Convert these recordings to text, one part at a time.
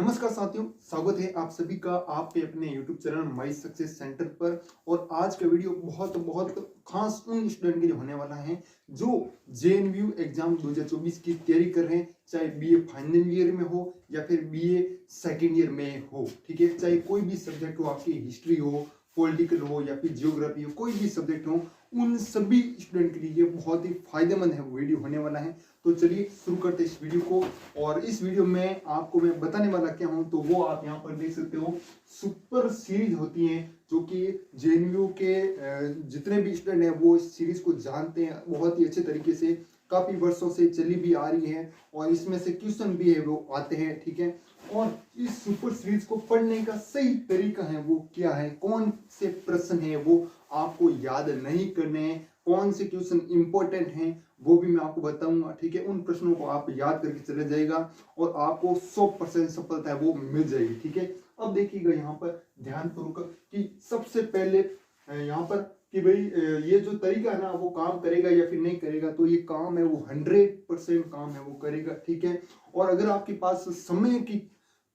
नमस्कार साथियों, स्वागत है आप सभी का आपके अपने YouTube channel my success centre पर। और आज का वीडियो बहुत बहुत खास उन स्टूडेंट के लिए होने वाला है जो JNVU एग्जाम 2024 की तैयारी कर रहे हैं, चाहे BA फाइनल ईयर में हो या फिर BA सेकेंड ईयर में हो। ठीक है, चाहे कोई भी सब्जेक्ट हो, आपकी हिस्ट्री हो, पॉलिटिकल हो या फिर जियोग्राफी हो, कोई भी सब्जेक्ट हो, उन सभी स्टूडेंट के लिए ये बहुत ही फायदेमंद है वीडियो होने वाला है। तो चलिए शुरू करते हैं इस वीडियो को। और इस वीडियो में आपको मैं बताने वाला क्या हूं, तो वो आप यहाँ पर देख सकते हो। सुपर सीरीज होती है जो कि JNVU के जितने भी स्टूडेंट हैं वो इस सीरीज को जानते हैं बहुत ही अच्छे तरीके से, काफी वर्षों से चली भी आ रही है और इसमें से क्वेश्चन भी है वो आते हैं। ठीक है, और इस सुपर सीरीज को पढ़ने का सही तरीका है वो क्या है, कौन से प्रश्न है वो आपको याद नहीं करने हैं, कौन से क्वेश्चन इंपॉर्टेंट हैं वो भी मैं आपको बताऊंगा। ठीक है, उन प्रश्नों को आप याद करके चले जाएगा और आपको 100% सफलता है वो मिल जाएगी। ठीक है, अब देखिएगा यहाँ पर ध्यानपूर्वक कि सबसे पहले यहाँ पर कि भाई ये जो तरीका है ना वो काम करेगा या फिर नहीं करेगा, तो ये काम है वो 100% काम है वो करेगा। ठीक है, और अगर आपके पास समय की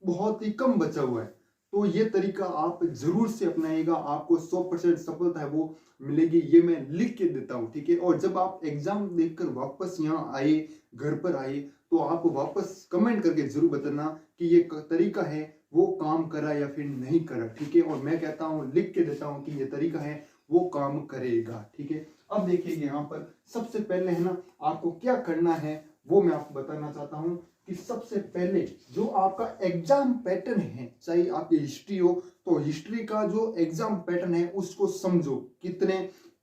बहुत ही कम बचा हुआ है तो ये तरीका आप जरूर से अपनाइएगा, आपको 100% सफलता है वो मिलेगी, ये मैं लिख के देता हूँ। ठीक है, और जब आप एग्जाम देखकर वापस यहाँ आए, घर पर आए, तो आप वापस कमेंट करके जरूर बताना कि ये तरीका है वो काम करा या फिर नहीं करा। ठीक है, और मैं कहता हूँ लिख के देता हूँ कि ये तरीका है वो काम करेगा। ठीक है, अब देखिए यहाँ पर सबसे पहले है ना आपको क्या करना है वो मैं आपको बताना चाहता हूँ कि सबसे पहले जो आपका एग्जाम पैटर्न है, चाहे आपकी हिस्ट्री हो तो हिस्ट्री का जो एग्जाम पैटर्न है उसको समझो, कितने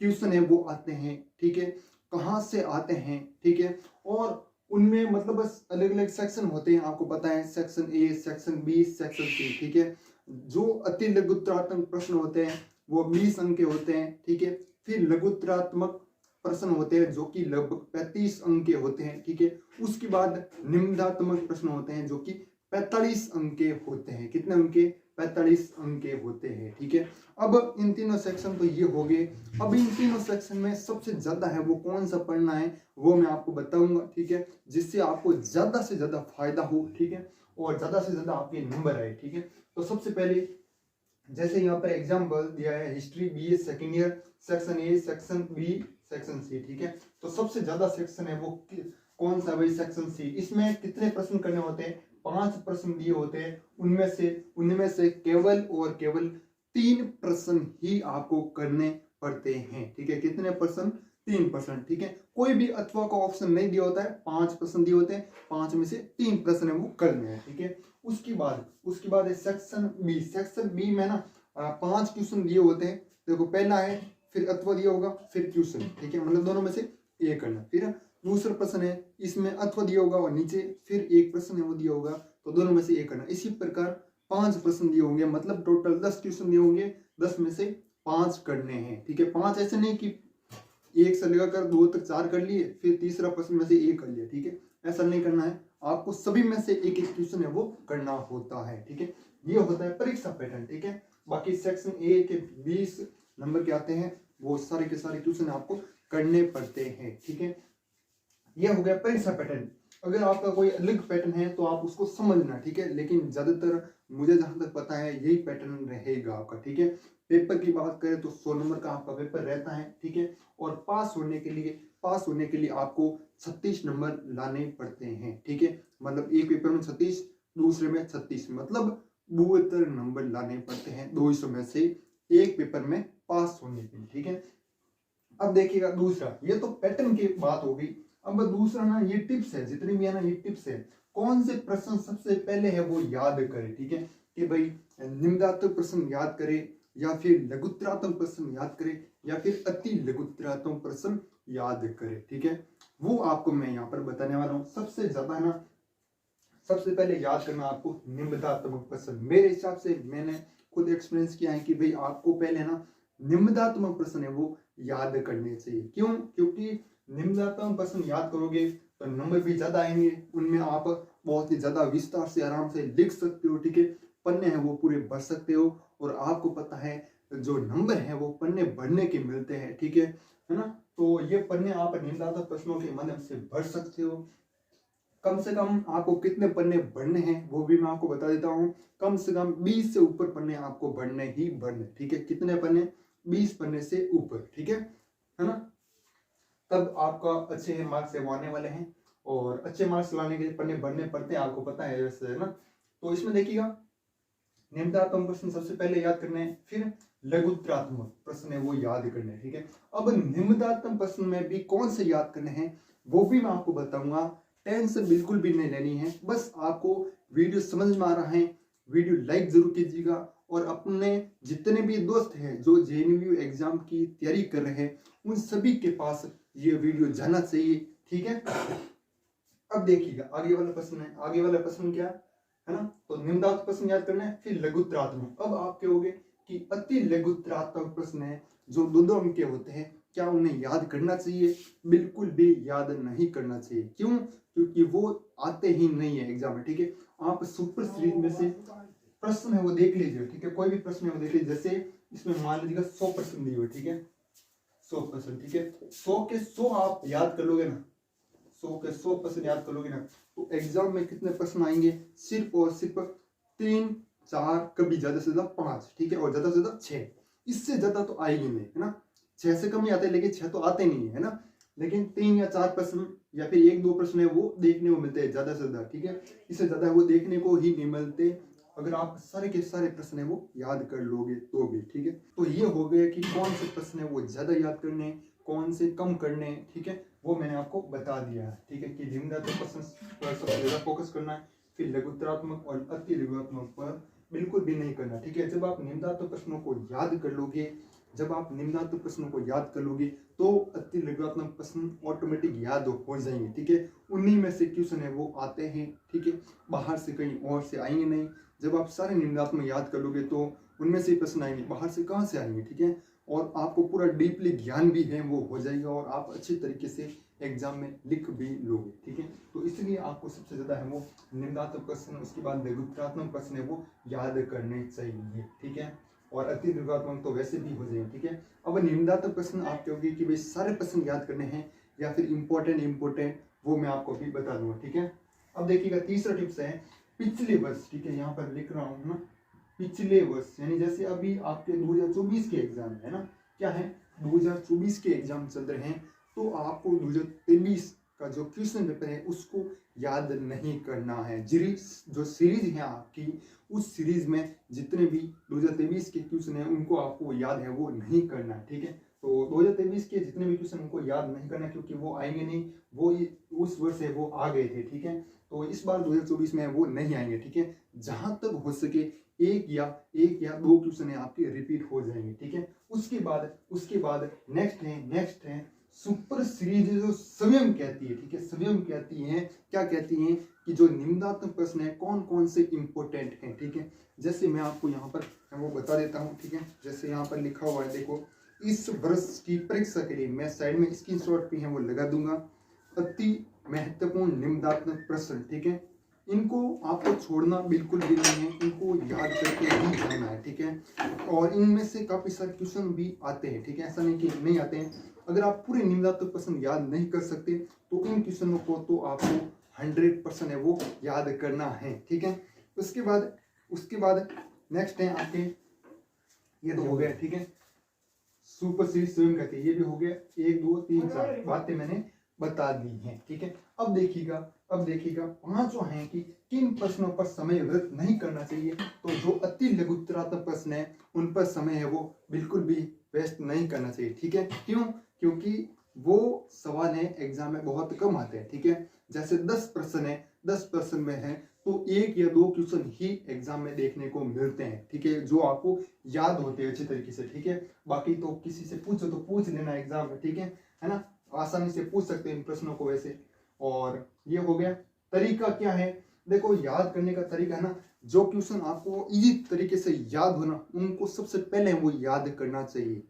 क्वेश्चन है वो आते हैं। ठीक है, कहाँ से आते हैं। ठीक है, और उनमें मतलब बस अलग अलग सेक्शन होते हैं, आपको पता है, section A, section B, section C. ठीक है, जो अति लघुत्तरात्मक प्रश्न होते हैं वो 20 अंक के होते हैं। ठीक है, फिर लघुत्तरात्मक प्रश्न होते हैं जो कि लगभग 35 अंक के होते हैं। ठीक है, उसके बाद निम्नात्मक प्रश्न होते हैं जो कि 45 अंक के होते हैं। कितने अंक के? 45 अंक के होते हैं। ठीक है, अब इन तीनों सेक्शन तो ये हो गए। अब इन तीनों सेक्शन में सबसे ज्यादा है वो कौन सा पढ़ना है वो मैं आपको बताऊंगा। ठीक है, जिससे आपको ज्यादा से ज्यादा फायदा हो। ठीक है, और ज्यादा से ज्यादा आपके नंबर आए। ठीक है, तो सबसे पहले जैसे यहाँ पर एग्जाम्पल दिया है, history BA second year, section A, section B, section C. ठीक है, तो सबसे ज्यादा सेक्शन है वो कौन सा भाई? Section C. इसमें कितने प्रश्न करने होते हैं? 5 प्रश्न दिए होते हैं, उनमें से केवल और केवल 3 प्रश्न ही आपको करने पड़ते हैं। ठीक है, कितने प्रश्न? 3%। ठीक है, कोई भी अथवा का ऑप्शन नहीं दिया होता है, 5 प्रश्न दिए होते हैं, 5 में से 3 प्रश्न है वो करने हैं। ठीक है, उसके बाद है सेक्शन बी। सेक्शन बी में ना 5 क्वेश्चन दिए होते हैं। देखो, पहला है, फिर अथवा दिया होगा, फिर क्वेश्चन। ठीक है, मतलब दोनों में से एक करना। फिर दूसरा प्रश्न है, इसमें अथवा दिया होगा और नीचे फिर एक प्रश्न है वो दिया होगा, तो दोनों में से एक करना। इसी प्रकार 5 प्रश्न दिए होंगे, मतलब टोटल 10 क्वेश्चन दिए होंगे, 10 में से 5 करने हैं। ठीक है, 5 ऐसे नहीं कि एक से लगाकर 2 तक 4 कर लिए, फिर तीसरा प्रश्न में से एक कर लिया। ठीक है, ऐसा नहीं करना है, आपको सभी में से एक एक क्वेश्चन है वो करना होता है। ठीक है, ये होता है परीक्षा पैटर्न। ठीक है, बाकी सेक्शन ए के 20 नंबर के आते हैं, वो सारे के सारे क्वेश्चन आपको करने पड़ते हैं। ठीक है, ये हो गया परीक्षा पैटर्न। अगर आपका कोई अलग पैटर्न है तो आप उसको समझना। ठीक है, लेकिन ज्यादातर मुझे जहां तक पता है यही पैटर्न रहेगा आपका। ठीक है, पेपर की बात करें तो 100 नंबर का आपका पेपर रहता है। ठीक है, और पास होने के लिए आपको 36 नंबर लाने पड़ते हैं। ठीक है, मतलब एक पेपर में 36, दूसरे में 36, मतलब 72 नंबर लाने पड़ते हैं 200 में से एक पेपर में पास होने के लिए। ठीक है, अब देखिएगा दूसरा, ये तो पैटर्न की बात हो गई। अब दूसरा ना ये टिप्स है, जितनी भी है ना ये टिप्स है, कौन से प्रश्न सबसे पहले है वो याद करें। ठीक है, कि भाई निम्नात्मक प्रश्न याद करें या फिर लघुत्तरात्मक प्रश्न याद करें या फिर अति लघुत्तरात्मक प्रश्न याद करें। ठीक है, वो आपको मैं यहाँ पर बताने वाला हूँ। सबसे ज्यादा है ना, सबसे पहले याद करना आपको निम्नात्मक प्रश्न। मेरे हिसाब से मैंने खुद एक्सपीरियंस किया है कि भाई आपको पहले ना निम्नात्मक प्रश्न है वो याद करने चाहिए। क्यों? क्योंकि निम्नात्मक प्रश्न याद करोगे तो नंबर भी ज्यादा आएंगे, उनमें आप बहुत ही ज्यादा विस्तार से आराम से लिख सकते हो। ठीक है, पन्ने हैं वो पूरे भर सकते हो, और आपको पता है जो नंबर है वो पन्ने भरने के मिलते हैं। ठीक है ना, तो ये पन्ने आप निम्नात्मक प्रश्नों के माध्यम से भर सकते हो। कम से कम आपको कितने पन्ने पढ़ने हैं वो भी मैं आपको बता देता हूँ। कम से कम 20 से ऊपर पन्ने आपको पढ़ने ही पढ़ने, ठीक है। कितने पन्ने? 20 पन्ने से ऊपर, ठीक है ना। तब आपका अच्छे मार्क्स वो आने वाले हैं, और अच्छे मार्क्स लाने के लिए पन्ने बढ़ने पड़ते हैं, आपको पता है वैसे, है ना। तो इसमें देखिएगा, निम्नात्मक प्रश्न सबसे पहले याद करने हैं, फिर लघुत्तरात्मक प्रश्न है वो याद करने हैं, ठीक है। अब निम्नात्मक प्रश्न में भी कौन से याद करने हैं वो भी मैं आपको बताऊंगा। टेंशन बिल्कुल भी नहीं लेनी है, बस आपको वीडियो समझ में आ रहा है, वीडियो लाइक जरूर कीजिएगा, और अपने जितने भी दोस्त हैं जो जेएनयू एग्जाम की तैयारी कर रहे हैं उन सभी के पास ये वीडियो जाना चाहिए, ठीक है। अब देखिएगा आगे वाला प्रश्न है, आगे वाला प्रश्न क्या है ना। तो निम्नात्मक प्रश्न याद करना है, फिर लघुत्तरात्मक। अब आप कहोगे कि अति लघुत्तरात्मक प्रश्न है जो 2-2 अंक के होते हैं, क्या उन्हें याद करना चाहिए? बिल्कुल भी याद नहीं करना चाहिए। क्यों? क्योंकि वो आते ही नहीं है एग्जाम में, ठीक है। आप सुपर सीरीज में से प्रश्न है वो देख लीजिए, ठीक है। कोई भी प्रश्न है वो देख लीजिए, जैसे इसमें मान लीजिएगा 100 प्रश्न दिए हुए, ठीक है, 100%, ठीक है। 100 के 100 आप याद कर लोगे ना, 100 के 100% याद कर लोगे ना, तो एग्जाम में कितने प्रश्न आएंगे? सिर्फ और सिर्फ 3, 4, कभी ज्यादा से ज्यादा 5, ठीक है, और ज्यादा से ज्यादा 6। इससे ज्यादा तो आएगी नहीं, है ना। 6 से कम ही आते हैं, लेकिन 6 तो आते नहीं है ना। लेकिन 3 या 4 प्रश्न या फिर 1-2 प्रश्न है वो देखने को मिलते हैं ज्यादा से ज्यादा, ठीक है। इससे ज्यादा वो देखने को ही नहीं मिलते अगर आप सारे के सारे प्रश्न है वो याद कर लोगे तो भी, ठीक है। तो ये हो गया कि कौन से प्रश्न है वो ज्यादा याद करने, कौन से कम करने, ठीक है, वो मैंने आपको बता दिया है, ठीक है। कि निम्नात्मक प्रश्न पर सबसे ज्यादा फोकस करना है, फिर लघुत्तरात्मक और अति लघुत्तरात्मक पर बिल्कुल भी नहीं करना, ठीक है। जब आप निम्नात्मक प्रश्नों को याद कर लोगे, जब आप निम्नात्मक प्रश्नों को याद कर लोगे तो अति लघुत्तरात्मक प्रश्न ऑटोमेटिक याद हो जाएंगे, ठीक है। उन्हीं में से क्वेश्चन है वो आते हैं, ठीक है, बाहर से कहीं और से आएंगे नहीं। जब आप सारे निम्नात्मक याद कर लोगे तो उनमें से प्रश्न आएंगे, बाहर से कहाँ से आएंगे, ठीक है। और आपको पूरा डीपली ज्ञान भी है वो हो जाएगा, और आप अच्छे तरीके से एग्जाम में लिख भी लोगे, ठीक है। तो इसलिए आपको सबसे ज्यादा है वो निम्नात्मक प्रश्न, उसके बाद लघुत्तरात्मक प्रश्न है वो याद करने चाहिए, ठीक है। और अति लघुत्तरात्मक तो वैसे भी हो जाएंगे, ठीक है। अब निम्नात्मक प्रश्न आप कहोगे कि भाई सारे प्रश्न याद करने हैं या फिर इंपॉर्टेंट, वो मैं आपको अभी बता दूंगा, ठीक है। अब देखिएगा तीसरा टिप्स है पिछले वर्ष, ठीक है, यहाँ पर लिख रहा हूँ ना, पिछले वर्ष, यानी जैसे अभी आपके 2024 के एग्जाम है ना, क्या है 2024 के एग्जाम चल रहे हैं, तो आपको 2023 का जो क्वेश्चन पेपर है उसको याद नहीं करना है। जो सीरीज है आपकी, उस सीरीज में जितने भी 2023 के क्वेश्चन है उनको आपको याद है वो नहीं करना है, ठीक है। तो 2023 के जितने भी क्वेश्चन उनको याद नहीं करना, क्योंकि वो आएंगे नहीं, वो उस वर्ष है वो आ गए थे, ठीक है। तो इस बार 2024 में वो नहीं आएंगे, ठीक है। जहां तक हो सके एक या 2 क्वेश्चन है आपके रिपीट हो जाएंगे, ठीक है। उसके बाद नेक्स्ट है सुपर सीरीज, जो स्वयं कहती है, ठीक है, स्वयं कहती है, क्या कहती है कि जो निम्नात्मक प्रश्न है कौन कौन से इंपॉर्टेंट हैं, ठीक है। जैसे मैं आपको यहाँ पर वो बता देता हूँ, ठीक है। जैसे यहाँ पर लिखा हुआ है, देखो, इस वर्ष की परीक्षा के लिए, मैं साइड में स्क्रीनशॉट भी है वो लगा दूंगा, अति महत्वपूर्ण निम्नात्मक प्रश्न, ठीक है। इनको आपको छोड़ना बिल्कुल भी नहीं है, इनको याद करके ही जाना है, ठीक है। और इनमें से काफी सारे क्वेश्चन भी आते हैं, ठीक है, ऐसा नहीं कि नहीं आते हैं। अगर आप पूरे निम्नात्मक प्रश्न याद नहीं कर सकते तो इन क्वेश्चनों को तो आपको 100% है वो याद करना है, ठीक है। उसके बाद नेक्स्ट है आपके, ये तो हो गया, ठीक है, सुपर सीरीज स्वयं कहती है, ये भी हो गया, 1 2 3 4 बातें मैंने बता दी हैं, ठीक है। अब देखिएगा पांचों हैं कि किन प्रश्नों पर समय व्यर्थ नहीं करना चाहिए। तो जो अति लघुत्तरात्मक प्रश्न है उन पर समय है वो बिल्कुल भी वेस्ट नहीं करना चाहिए, ठीक है। क्यों? क्योंकि वो सवाल है एग्जाम में बहुत कम आते हैं, ठीक है। जैसे 10 प्रश्न है, 10 प्रश्न में है तो 1 या 2 क्वेश्चन ही एग्जाम में देखने को मिलते हैं, ठीक है, जो आपको याद होते हैं अच्छे तरीके से, ठीक है। बाकी तो किसी से पूछो तो पूछ लेना एग्जाम में, ठीक है ना, आसानी से पूछ सकते हैं इन प्रश्नों को वैसे। और ये हो गया। तरीका क्या है, देखो, याद करने का तरीका है ना, जो क्वेश्चन आपको इजी तरीके से याद हो ना, उनको सबसे पहले वो याद करना चाहिए,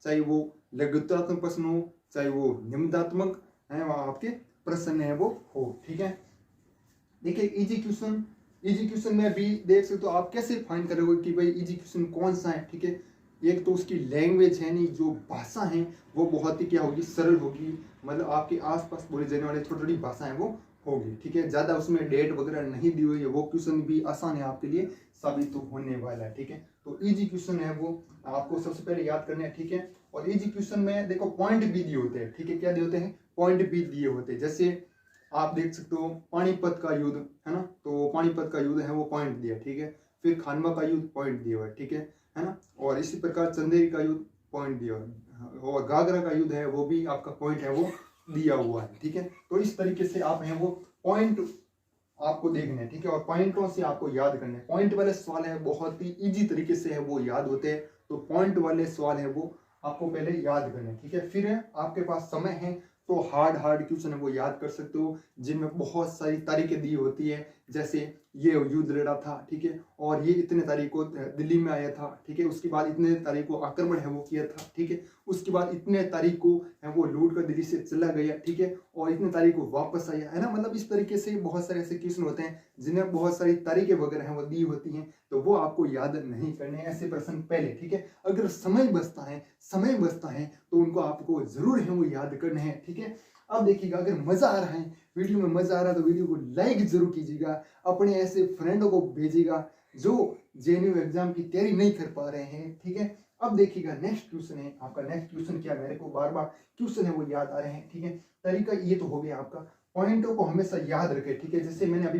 चाहे वो लघुत्तरात्मक प्रश्न हो, चाहे वो निम्नात्मक है वहां आपके प्रश्न है वो हो, ठीक है। देखिए इजी क्वेश्चन में भी देख सकते हो आप, कैसे फाइंड करोगे कि भाई इजी क्वेश्चन कौन सा है, ठीक है। एक तो उसकी लैंग्वेज है नहीं, जो भाषा है वो बहुत ही क्या होगी, सरल होगी, मतलब आपके आसपास बोले जाने वाले थोड़ी थोड़ी भाषा है वो होगी, ठीक है। ज्यादा उसमें डेट वगैरह नहीं दी हुई है, वो क्वेश्चन भी आसान है आपके लिए साबित तो होने वाला है, ठीक है। तो इजी क्वेश्चन है वो आपको सबसे पहले याद करने हैं, ठीक है। और इजी क्वेश्चन में देखो पॉइंट भी दिए होते हैं, ठीक है। क्या दिए होते हैं? पॉइंट भी दिए होते हैं। जैसे आप देख सकते हो पानीपत का युद्ध है ना, तो पानीपत का युद्ध है वो पॉइंट दिया, ठीक है। फिर खानवा का युद्ध पॉइंट दिया हुआ है, ठीक है ना। और इसी प्रकार चंदेरी का युद्ध पॉइंट दिया हुआ है, और घाघरा का युद्ध है वो भी आपका पॉइंट है वो दिया हुआ है, ठीक है। तो इस तरीके से आप हैं वो पॉइंट आपको देखने हैं, ठीक है। और पॉइंटों से आपको याद करने हैं। पॉइंट वाले सवाल है बहुत ही इजी तरीके से है वो याद होते हैं, तो पॉइंट वाले सवाल है वो आपको पहले याद करने हैं, ठीक है। फिर आपके पास समय है तो हार्ड क्वेश्चन है वो याद कर सकते हो, जिनमें बहुत सारी तारीखें दी होती है। जैसे ये युद्ध लड़ा था, ठीक है, और ये इतने तारीख को दिल्ली में आया था, ठीक है। उसके बाद इतने तारीख को आक्रमण है वो किया था, ठीक है। उसके बाद इतने तारीख को है वो लूट कर दिल्ली से चला गया, ठीक है, और इतने तारीख को वापस आया, है ना। मतलब इस तरीके से बहुत सारे ऐसे क्वेश्चन होते हैं जिन्हें बहुत सारी तारीखें वगैरह हैं वो दी होती हैं, तो वो आपको याद नहीं करने ऐसे प्रश्न पहले, ठीक है। अगर समय बचता है तो उनको आपको जरूर है वो याद करने हैं, ठीक है। अब देखिएगा, अगर मजा आ रहा है, वीडियो में मजा आ रहा है, तो वीडियो को लाइक जरूर कीजिएगा, अपने ऐसे फ्रेंडों को भेजिएगा जो जेएनयू एग्जाम की तैयारी नहीं कर पा रहे हैं, ठीक है। अब देखिएगा नेक्स्ट क्वेश्चन है आपका। नेक्स्ट क्वेश्चन क्या, मेरे को बार बार क्वेश्चन है वो याद आ रहे हैं, ठीक है। तरीका ये तो हो गया आपका, पॉइंटों को हमेशा याद रखें, ठीक है। जैसे मैंने अभी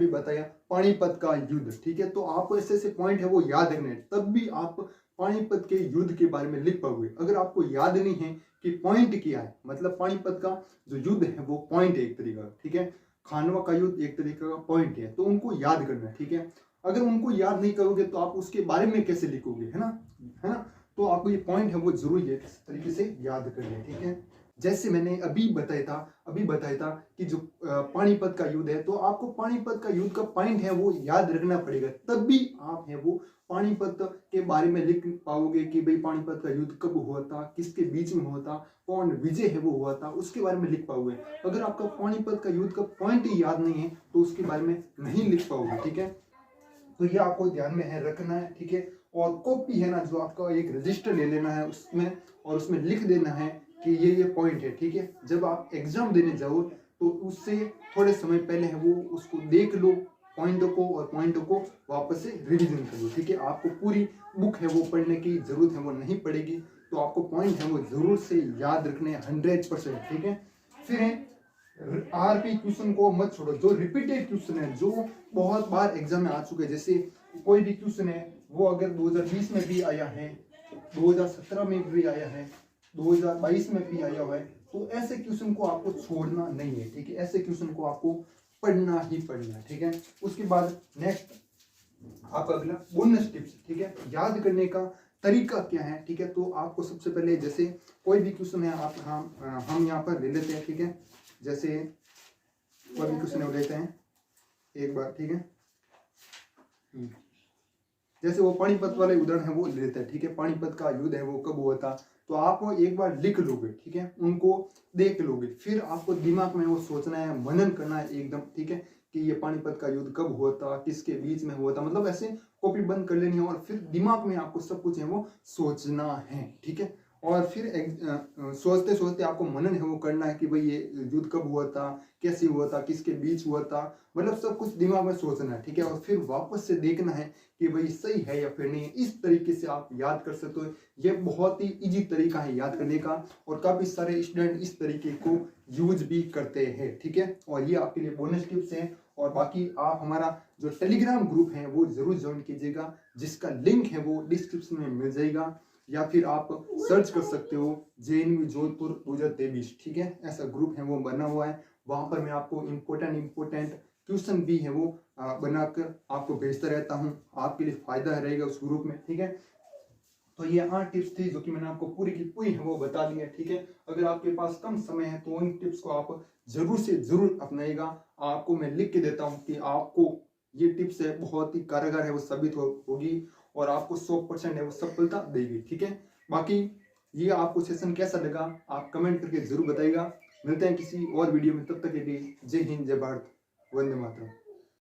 बताया पानीपत का युद्ध, ठीक है। तो आपको ऐसे ऐसे पॉइंट है वो याद रखने हैं, तब भी आप पानीपत के युद्ध के बारे में लिख पाओगे। अगर आपको याद नहीं है कि पॉइंट क्या है, मतलब पानीपत का जो युद्ध है वो पॉइंट है एक तरीका, ठीक है। खानवा का युद्ध एक तरीके का पॉइंट है, तो उनको याद करना है, ठीक है। अगर उनको याद नहीं करोगे तो आप उसके बारे में कैसे लिखोगे, है ना। तो आपको ये पॉइंट है वो जरूर ये तरीके से याद करना है, ठीक है। जैसे मैंने अभी बताया था कि जो पानीपत का युद्ध है, तो आपको पानीपत का युद्ध का पॉइंट है वो याद रखना पड़ेगा, तब भी आप है वो पानीपत के बारे में लिख पाओगे कि भाई पानीपत का युद्ध कब हुआ था, किसके बीच में हुआ था, कौन विजय है वो हुआ था, उसके बारे में लिख पाओगे। अगर आपका पानीपत का युद्ध का पॉइंट ही याद नहीं है तो उसके बारे में नहीं लिख पाओगे, ठीक है। तो ये आपको ध्यान में है रखना है, ठीक है। और कॉपी है ना, जो आपका एक रजिस्टर ले लेना है उसमें, और उसमें लिख देना है कि ये पॉइंट है, ठीक है। जब आप एग्जाम देने जाओ तो उससे थोड़े समय पहले है वो उसको देख लो पॉइंटों को, और पॉइंटों को वापस से रिवीजन कर लो, ठीक है। आपको पूरी बुक है वो पढ़ने की जरूरत है वो नहीं पड़ेगी, तो आपको पॉइंट है वो जरूर से याद रखने 100%, ठीक है। फिर है आरपी क्वेश्चन को मत छोड़ो, जो रिपीटेड क्वेश्चन है, जो बहुत बार एग्जाम में आ चुके हैं। जैसे कोई भी क्वेश्चन है वो अगर 2020 में भी आया है, 2017 में भी आया है, 2022 में भी आया हुआ है, तो ऐसे क्वेश्चन को आपको छोड़ना नहीं है, ठीक है। ऐसे क्वेश्चन को आपको पढ़ना ही पढ़ना है, ठीक है। उसके बाद नेक्स्ट आपका अगला बोनस टिप्स, ठीक है। याद करने का तरीका क्या है, ठीक है। तो आपको सबसे पहले जैसे कोई भी क्वेश्चन है आप हम यहाँ पर ले लेते हैं, ठीक है। जैसे कोई भी क्वेश्चन लेते हैं एक बार, ठीक है। जैसे वो पानीपत वाले उदाहरण है वो ले लेते हैं, ठीक है। पानीपत का युद्ध है वो कब हुआ था, तो आप वो एक बार लिख लोगे, ठीक है, उनको देख लोगे। फिर आपको दिमाग में वो सोचना है, मनन करना है एकदम, ठीक है, कि ये पानीपत का युद्ध कब हुआ था, किसके बीच में हुआ था, मतलब ऐसे कॉपी बंद कर लेनी है, और फिर दिमाग में आपको सब कुछ है वो सोचना है, ठीक है। और फिर सोचते सोचते आपको मनन है वो करना है कि भाई ये युद्ध कब हुआ था, कैसे हुआ था, किसके बीच हुआ था, मतलब सब कुछ दिमाग में सोचना है, ठीक है। और फिर वापस से देखना है कि भाई सही है या फिर नहीं है। इस तरीके से आप याद कर सकते हो। ये बहुत ही इजी तरीका है याद करने का, और काफी सारे स्टूडेंट इस तरीके को यूज भी करते हैं, ठीक है। और ये आपके लिए बोनस टिप्स हैं। और बाकी आप हमारा जो टेलीग्राम ग्रुप है वो जरूर ज्वाइन कीजिएगा, जिसका लिंक है वो डिस्क्रिप्शन में मिल जाएगा, या फिर आप सर्च कर सकते हो जेएनयू जोधपुर 2023, ठीक है। ऐसा ग्रुप है वो बना हुआ है, वहां पर मैं आपको इम्पोर्टेंट क्वेश्चन भी है वो बनाकर आपको भेजता रहता हूँ। आपके लिए फायदा रहेगा उस ग्रुप में, ठीक है। तो ये 8 टिप्स थी जो कि मैंने आपको पूरी की पूरी है वो बता दी है, ठीक है। अगर आपके पास कम समय है तो इन टिप्स को आप जरूर से जरूर अपनाइएगा। आपको मैं लिख के देता हूँ कि आपको ये टिप्स है बहुत ही कारगर है वो साबित होगी, और आपको 100% है वो सफलता देगी, ठीक है। बाकी ये आपको सेशन कैसा लगा आप कमेंट करके जरूर बताइएगा। मिलते हैं किसी और वीडियो में, तब तक के लिए जय हिंद, जय भारत, वंदे मातरम।